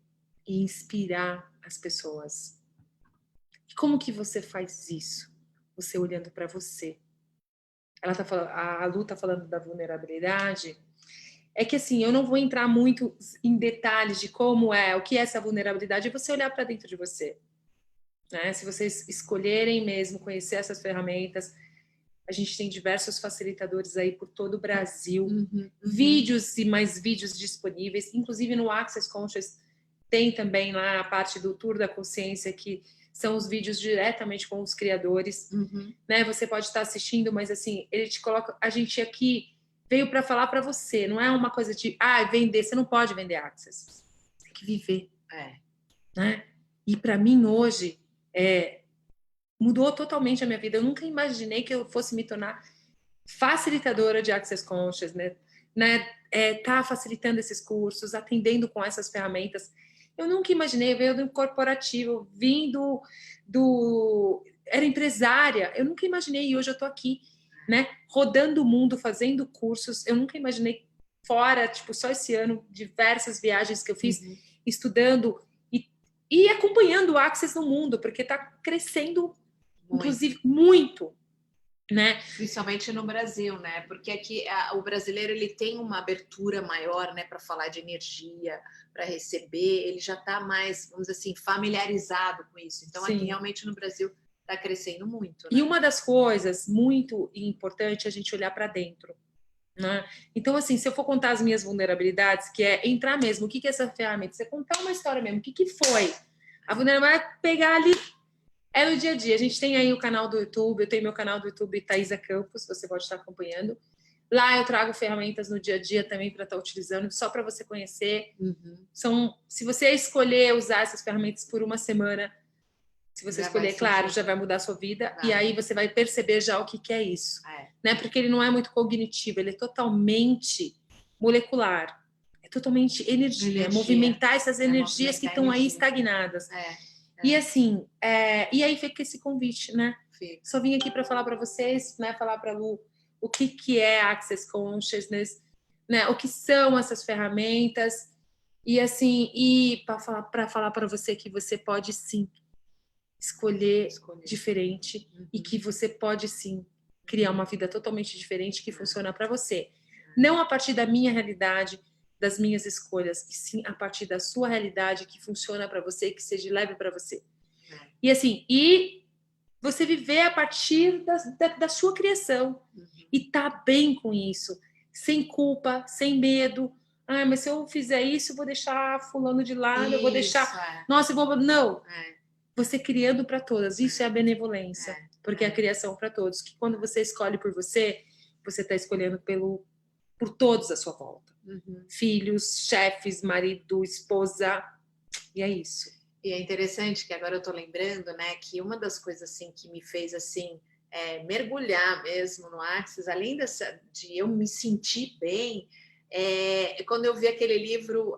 e inspirar as pessoas. E como que você faz isso? Você olhando para você. Ela tá falando, a Lu tá falando da vulnerabilidade. É que assim, eu não vou entrar muito em detalhes de como é, o que é essa vulnerabilidade, é você olhar para dentro de você. Né? Se vocês escolherem mesmo conhecer essas ferramentas, a gente tem diversos facilitadores aí por todo o Brasil, vídeos e mais vídeos disponíveis, inclusive no Access Conscious tem também lá a parte do Tour da Consciência, que são os vídeos diretamente com os criadores, né? Você pode estar assistindo, mas assim, ele te coloca, a gente aqui veio para falar para você, não é uma coisa de, vender, você não pode vender Access, você tem que viver, né? E para mim hoje, mudou totalmente a minha vida. Eu nunca imaginei que eu fosse me tornar facilitadora de Access Conscious, né? Tá facilitando esses cursos, atendendo com essas ferramentas. Eu nunca imaginei, veio do corporativo, vindo era empresária. Eu nunca imaginei, e hoje eu tô aqui, né? Rodando o mundo, fazendo cursos. Eu nunca imaginei fora, tipo, só esse ano, diversas viagens que eu fiz, estudando e acompanhando o Access no mundo, porque tá crescendo inclusive muito, né? Principalmente no Brasil, né? Porque aqui o brasileiro ele tem uma abertura maior, né, para falar de energia, para receber, ele já está mais, vamos dizer assim, familiarizado com isso. Então, aqui realmente no Brasil está crescendo muito. Né? E uma das coisas muito importante é a gente olhar para dentro. Né? Então, assim, se eu for contar as minhas vulnerabilidades, que é entrar mesmo, o que é essa ferramenta? Você contar uma história mesmo, o que foi? A vulnerabilidade é pegar ali. É no dia a dia. A gente tem aí o canal do YouTube, eu tenho meu canal do YouTube, Thaisa Campos, você pode estar acompanhando. Lá eu trago ferramentas no dia a dia também para estar utilizando, só para você conhecer. Se você escolher usar essas ferramentas por uma semana, se você escolher, claro, já vai mudar a sua vida. E aí você vai perceber já o que é isso. Né? Porque ele não é muito cognitivo, ele é totalmente molecular. É totalmente energia. Movimentar essas energias que estão aí estagnadas. E assim, e aí fica esse convite, né? Só vim aqui para falar para vocês, né? Falar para a Lu o que é Access Consciousness, né? O que são essas ferramentas e assim, para falar para você que você pode sim escolher diferente e que você pode sim criar uma vida totalmente diferente que funciona para você, não a partir da minha realidade, das minhas escolhas, e sim a partir da sua realidade que funciona para você, que seja leve para você. E assim, e você viver a partir da sua criação e tá bem com isso, sem culpa, sem medo. Mas se eu fizer isso, eu vou deixar fulano de lado, eu vou deixar... Nossa, eu vou... Não! Você criando para todas, isso é a benevolência, porque é a criação para todos, que quando você escolhe por você, você está escolhendo por todos à sua volta. Filhos, chefes, marido, esposa, e é isso. E é interessante que agora eu estou lembrando, né, que uma das coisas assim que me fez assim mergulhar mesmo no Access, além de eu me sentir bem, quando eu vi aquele livro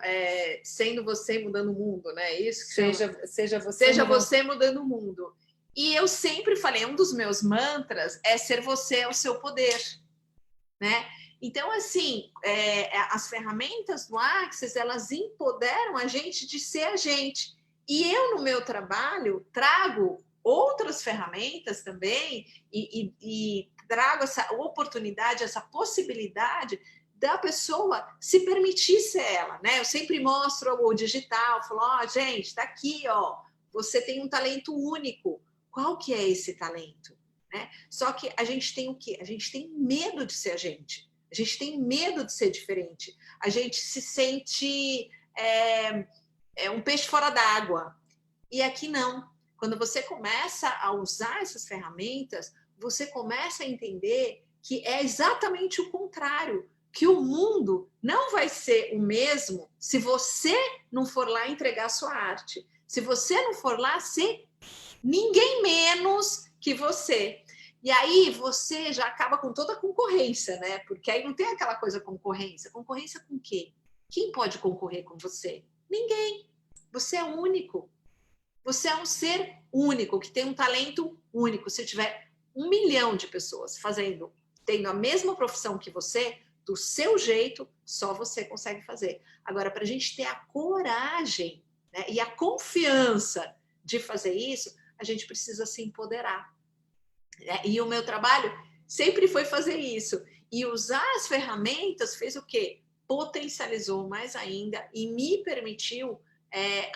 Sendo Você Mudando o Mundo, né? Isso que seja você mudando o mundo. E eu sempre falei, um dos meus mantras é ser você é o seu poder, né? Então, assim, as ferramentas do Access, elas empoderam a gente de ser a gente. E eu, no meu trabalho, trago outras ferramentas também, e trago essa oportunidade, essa possibilidade da pessoa se permitir ser ela, né? Eu sempre mostro o digital, falo, ó, gente, tá aqui, ó, você tem um talento único. Qual que é esse talento? Né? Só que a gente tem o quê? A gente tem medo de ser a gente. A gente tem medo de ser diferente. A gente se sente um peixe fora d'água. E aqui não. Quando você começa a usar essas ferramentas, você começa a entender que é exatamente o contrário, que o mundo não vai ser o mesmo se você não for lá entregar sua arte. Se você não for lá ser ninguém menos que você. E aí você já acaba com toda a concorrência, né? Porque aí não tem aquela coisa concorrência. Concorrência com quê? Quem pode concorrer com você? Ninguém. Você é único. Você é um ser único, que tem um talento único. Se tiver 1 milhão de pessoas tendo a mesma profissão que você, do seu jeito, só você consegue fazer. Agora, para a gente ter a coragem, né, e a confiança de fazer isso, a gente precisa se empoderar. Né? E o meu trabalho sempre foi fazer isso. E usar as ferramentas fez o quê? Potencializou mais ainda e me permitiu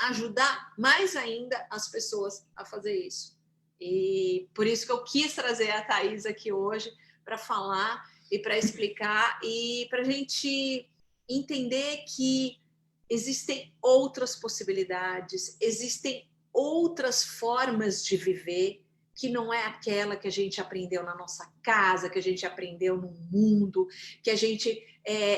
ajudar mais ainda as pessoas a fazer isso. E por isso que eu quis trazer a Thaís aqui hoje para falar e para explicar e para a gente entender que existem outras possibilidades, existem outras formas de viver que não é aquela que a gente aprendeu na nossa casa, que a gente aprendeu no mundo, que a gente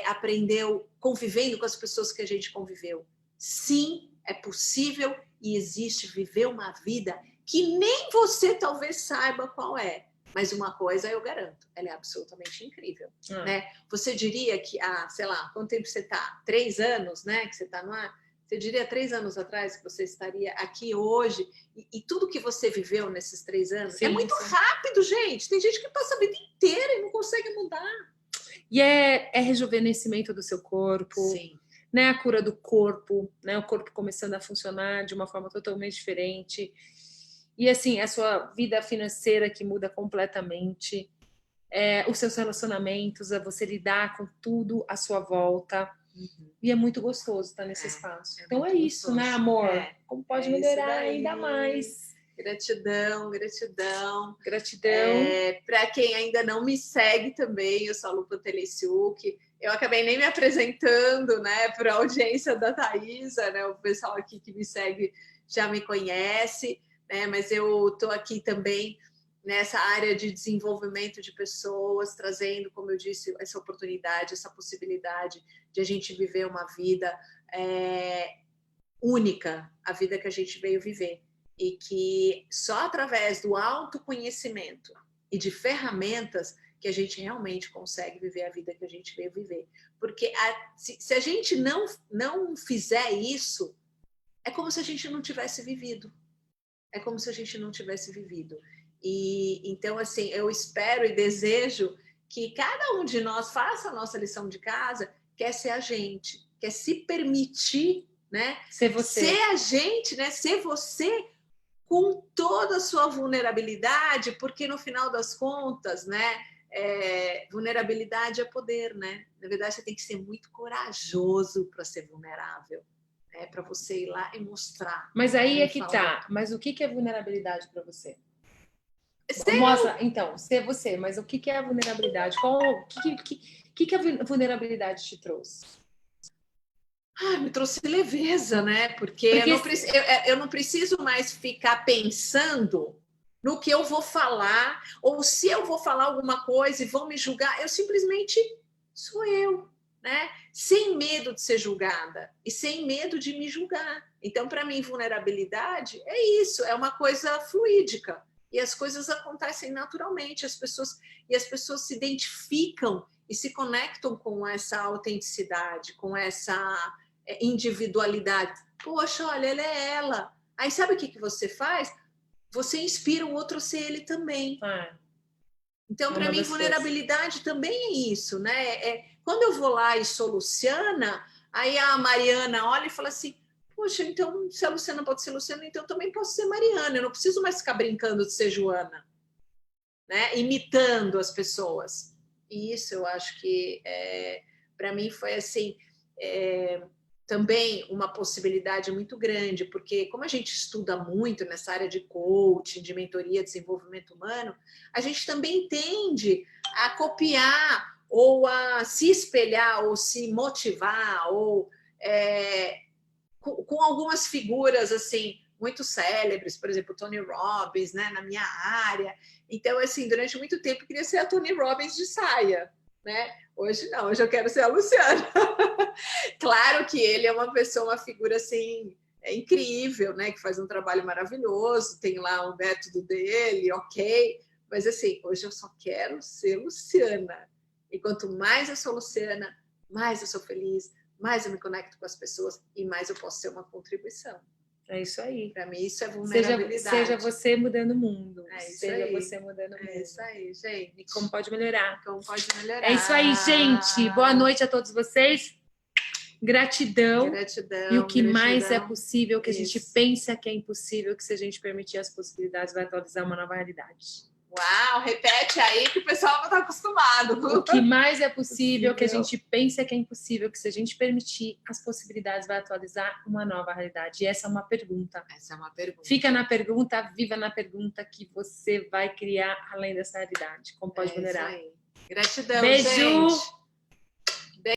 aprendeu convivendo com as pessoas que a gente conviveu. Sim, é possível e existe viver uma vida que nem você talvez saiba qual é. Mas uma coisa eu garanto, ela é absolutamente incrível. Né? Você diria que, sei lá, quanto tempo você está? 3 anos, né? Que você está no ar? Você diria 3 anos atrás que você estaria aqui hoje e tudo que você viveu nesses 3 anos? Sim, é muito rápido, gente. Tem gente que passa a vida inteira e não consegue mudar. E é rejuvenescimento do seu corpo. Sim. Né, a cura do corpo, né, o corpo começando a funcionar de uma forma totalmente diferente. E assim, a sua vida financeira que muda completamente, os seus relacionamentos, você lidar com tudo à sua volta. Uhum. E é muito gostoso estar nesse espaço. Então é isso, gostoso, né, amor? Como pode melhorar ainda mais. Gratidão, gratidão. Gratidão. Para quem ainda não me segue também, eu sou a Lupa Telesiuk. Eu acabei nem me apresentando, né, para a audiência da Thaisa, né? O pessoal aqui que me segue já me conhece, né? Mas eu estou aqui também nessa área de desenvolvimento de pessoas, trazendo, como eu disse, essa oportunidade, essa possibilidade de a gente viver uma vida única, a vida que a gente veio viver. E que só através do autoconhecimento e de ferramentas que a gente realmente consegue viver a vida que a gente veio viver. Porque se a gente não fizer isso, é como se a gente não tivesse vivido. É como se a gente não tivesse vivido. E então, assim, eu espero e desejo que cada um de nós faça a nossa lição de casa, quer ser a gente, quer se permitir, né? Ser você. Ser a gente, né? Ser você com toda a sua vulnerabilidade, porque no final das contas, né? Vulnerabilidade é poder, né? Na verdade, você tem que ser muito corajoso para ser vulnerável, né? Para você ir lá e mostrar. Mas aí né? é que tá. Mas o que é vulnerabilidade para você? Mostra, então, ser você, mas o que é a vulnerabilidade? O que a vulnerabilidade te trouxe? Me trouxe leveza, né? Porque eu não preciso mais ficar pensando no que eu vou falar, ou se eu vou falar alguma coisa e vão me julgar, eu simplesmente sou eu, né? Sem medo de ser julgada e sem medo de me julgar. Então, para mim, vulnerabilidade é isso, é uma coisa fluídica. E as coisas acontecem naturalmente, as pessoas se identificam e se conectam com essa autenticidade, com essa individualidade. Poxa, olha, ela é ela. Aí sabe o que você faz? Você inspira o outro a ser ele também. Então, para mim, vulnerabilidade também é isso, né? Quando eu vou lá e sou Luciana, aí a Mariana olha e fala assim, poxa, então se a Luciana pode ser Luciana, então eu também posso ser Mariana. Eu não preciso mais ficar brincando de ser Joana. né? Imitando as pessoas. E isso eu acho que, para mim, foi assim, também uma possibilidade muito grande, porque como a gente estuda muito nessa área de coaching, de mentoria, desenvolvimento humano, a gente também tende a copiar ou a se espelhar ou se motivar ou com algumas figuras assim muito célebres, por exemplo, Tony Robbins, né, na minha área. Então, assim, durante muito tempo eu queria ser a Tony Robbins de saia, né? Hoje não, hoje eu quero ser a Luciana. Claro que ele é uma pessoa, uma figura assim incrível, né? Que faz um trabalho maravilhoso, tem lá o método dele, ok. Mas assim, hoje eu só quero ser Luciana. E quanto mais eu sou Luciana, mais eu sou feliz, mais eu me conecto com as pessoas e mais eu posso ser uma contribuição. É isso aí. Para mim, isso é vulnerabilidade. Seja você mudando o mundo. Seja você mudando o mundo. É isso aí, gente. E como pode melhorar. Como pode melhorar. É isso aí, gente. Boa noite a todos vocês. Gratidão. Gratidão. E o que gratidão. mais é possível, que isso. a gente pensa que é impossível, que se a gente permitir as possibilidades, vai atualizar uma nova realidade. Uau, repete aí que o pessoal não está acostumado. O que mais é possível, que a gente pensa que é impossível, que se a gente permitir as possibilidades, vai atualizar uma nova realidade. E essa é uma pergunta. Essa é uma pergunta. Fica na pergunta, viva na pergunta, que você vai criar além dessa realidade. Como pode vulnerar. Isso aí. Gratidão, beijo. gente.